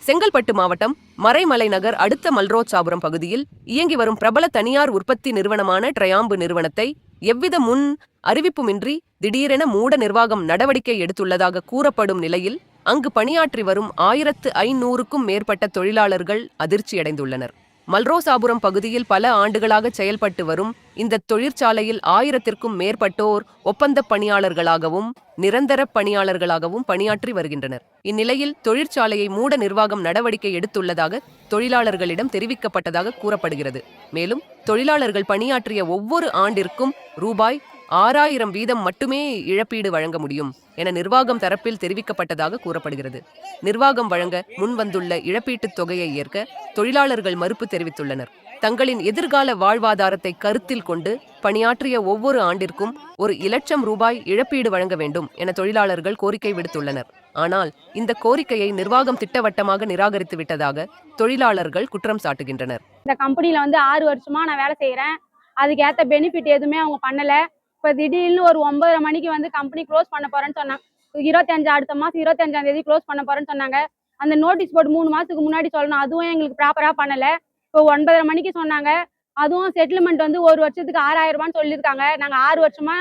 செங்கல்பட்டு மாவட்டம் மறைமலை நகர் அடுத்த மல்ரோச்சாபுரம் பகுதியில் இயங்கி வரும் பிரபல தனியார் உற்பத்தி நிறுவனமான ட்ரையாம்பு நிறுவனத்தை எவ்வித முன் அறிவிப்புமின்றி திடீரென மூட நிர்வாகம் நடவடிக்கை எடுத்துள்ளதாக கூறப்படும் நிலையில் அங்கு பணியாற்றி வரும் 1500க்கும் மேற்பட்ட தொழிலாளர்கள் அதிர்ச்சியடைந்துள்ளனர். மல்ரோசாபுரம் பகுதியில் பல ஆண்டுகளாக செயல்பட்டு வரும் இந்த தொழிற்சாலையில் 1000க்கும் மேற்பட்டோர் ஒப்பந்த பணியாளர்களாகவும் நிரந்தர பணியாளர்களாகவும் பணியாற்றி வருகின்றனர். இந்நிலையில் தொழிற்சாலையை மூட நிர்வாகம் நடவடிக்கை எடுத்துள்ளதாக தொழிலாளர்களிடம் தெரிவிக்கப்பட்டதாக கூறப்படுகிறது. மேலும் தொழிலாளர்கள் பணியாற்றிய ஒவ்வொரு ஆண்டிற்கும் ரூபாய் 6000 வீதம் மட்டுமே இழப்பீடு வழங்க முடியும் என நிர்வாகம் தரப்பில் தெரிவிக்கப்பட்டதாக கூறப்படுகிறது. நிர்வாகம் வழங்க முன்வந்துள்ள இழப்பீட்டுத் தொகையை ஏற்க தொழிலாளர்கள் மறுப்பு தெரிவித்துள்ளனர். தங்களின் எதிர்கால வாழ்வாதாரத்தை கருத்தில் கொண்டு பணியாற்றிய ஒவ்வொரு ஆண்டிற்கும் ஒரு இலட்சம் ரூபாய் இழப்பீடு வழங்க வேண்டும் என தொழிலாளர்கள் கோரிக்கை விடுத்துள்ளனர். ஆனால் இந்த கோரிக்கையை நிர்வாகம் திட்டவட்டமாக நிராகரித்து விட்டதாக தொழிலாளர்கள் குற்றம் சாட்டுகின்றனர். இந்த கம்பெனில 6 வருஷமா நான் வேலை செய்யறேன். அதுக்கு ஏத்த பெனிஃபிட் எதுவுமே அவங்க பண்ணல. இப்ப திடீர்னு ஒரு 9:30 மணிக்கு கம்பெனி க்ளோஸ் பண்ண போறேன்னு சொன்னாங்க. 25 அடுத்த மாசம் 25ஆம் தேதி க்ளோஸ் பண்ண போறேன்னு சொன்னாங்க. அந்த நோட்டீஸ் போர்டு 3 மாசத்துக்கு முன்னாடி சொல்லணும். அதுவும் எங்களுக்கு ப்ராப்பரா பண்ணல. இப்போ 9:30 மணிக்கு சொன்னாங்க. அதுவும் செட்டில்மெண்ட் 1 வருஷத்துக்கு 6000 ரூபான்னு சொல்லியிருக்காங்க. நாங்க 6 வருஷமா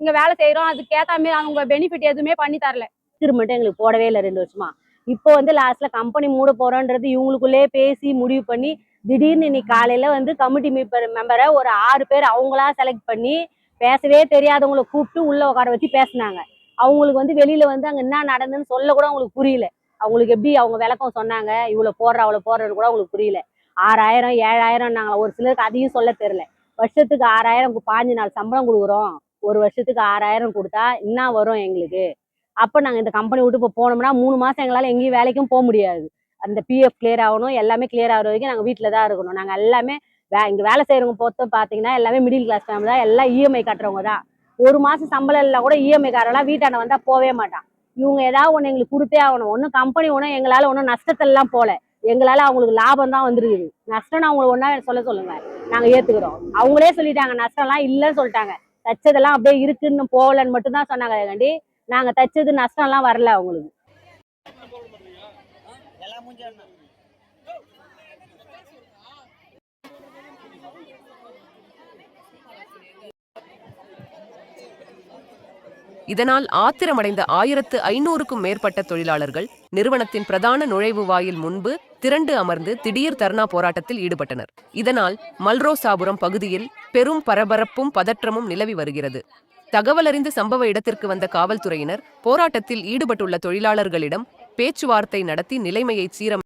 இங்க வேலை செய்யறோம். அதுக்கு ஏத்த மாதிரி அவங்க பெனிஃபிட் எதுவுமே பண்ணி தரல. செட்டில்மெண்ட் எங்களுக்கு போடவே இல்லை 2 வருஷமா. இப்போ லாஸ்ட்ல கம்பெனி மூட போறோன்றது இவங்களுக்குள்ளே பேசி முடிவு பண்ணி திடீர்னு இன்னைக்கு காலையில கமிட்டி மெம்பரை ஒரு 6 பேர் அவங்களா செலக்ட் பண்ணி பேசவே தெரியாதவங்களை கூப்பிட்டு உள்ள உட்கார வச்சு பேசினாங்க. அவங்களுக்கு வெளியில அங்க என்ன நடந்துன்னு சொல்ல கூட அவங்களுக்கு புரியல. அவங்களுக்கு எப்படி அவங்க விளக்கம் சொன்னாங்க, இவ்வளவு போடுறது கூட அவங்களுக்கு புரியல. 6000 7000 ஒரு சிலருக்கு அதையும் சொல்ல தெரியல. வருஷத்துக்கு 6000 15 நாள் சம்பளம் கொடுக்குறோம். ஒரு வருஷத்துக்கு 6000 கொடுத்தா என்ன வரும் எங்களுக்கு? அப்ப நாங்க இந்த கம்பெனி விட்டு இப்போ போனோம்னா 3 மாசம் எங்களால எங்கேயும் வேலைக்கும் போக முடியாது. அந்த பிஎஃப் கிளியர் ஆகணும், எல்லாமே கிளியர் ஆகிற வரைக்கும் நாங்க வீட்டுல தான் இருக்கணும். நாங்க எல்லாமே இங்க வேலை செய்யறவங்க பொறுத்த பாத்தீங்கன்னா எல்லாமே மிடில் கிளாஸ் ஃபேமிலி தான். எல்லாம் இஎம்ஐ கட்டுறவங்க தான். ஒரு மாசம் சம்பளம் இல்லை கூட இஎம்ஐ காரெல்லாம் வீட்டாண்ட வந்தா போவே மாட்டான். இவங்க ஏதாவது ஒண்ணு எங்களுக்கு கொடுத்தே ஆகணும். ஒன்னும் கம்பெனி ஒன்றும் எங்களால ஒன்றும் நஷ்டத்தெல்லாம் போல. எங்களால அவங்களுக்கு லாபம் தான் வந்துருக்குது. நஷ்டம் அவங்களுக்கு ஒன்னா சொல்லுங்க, நாங்க ஏத்துக்கிறோம். அவங்களே சொல்லிட்டாங்க நஷ்டம்லாம் இல்லைன்னு சொல்லிட்டாங்க. தச்சதெல்லாம் அப்படியே இருக்குன்னு போகலன்னு மட்டும் தான் சொன்னாங்க. கண்டி நாங்க தச்சது நஷ்டம்லாம் வரல அவங்களுக்கு. இதனால் ஆத்திரமடைந்த 1500க்கும் மேற்பட்ட தொழிலாளர்கள் நிறுவனத்தின் பிரதான நுழைவு வாயில் முன்பு திரண்டு அமர்ந்து திடீர் தர்ணா போராட்டத்தில் ஈடுபட்டனர். இதனால் மல்ரோசாபுரம் பகுதியில் பெரும் பரபரப்பும் பதற்றமும் நிலவி வருகிறது. தகவலறிந்து சம்பவ இடத்திற்கு வந்த காவல்துறையினர் போராட்டத்தில் ஈடுபட்டுள்ள தொழிலாளர்களிடம் பேச்சுவார்த்தை நடத்தி நிலைமையை சீரமைத்தார்.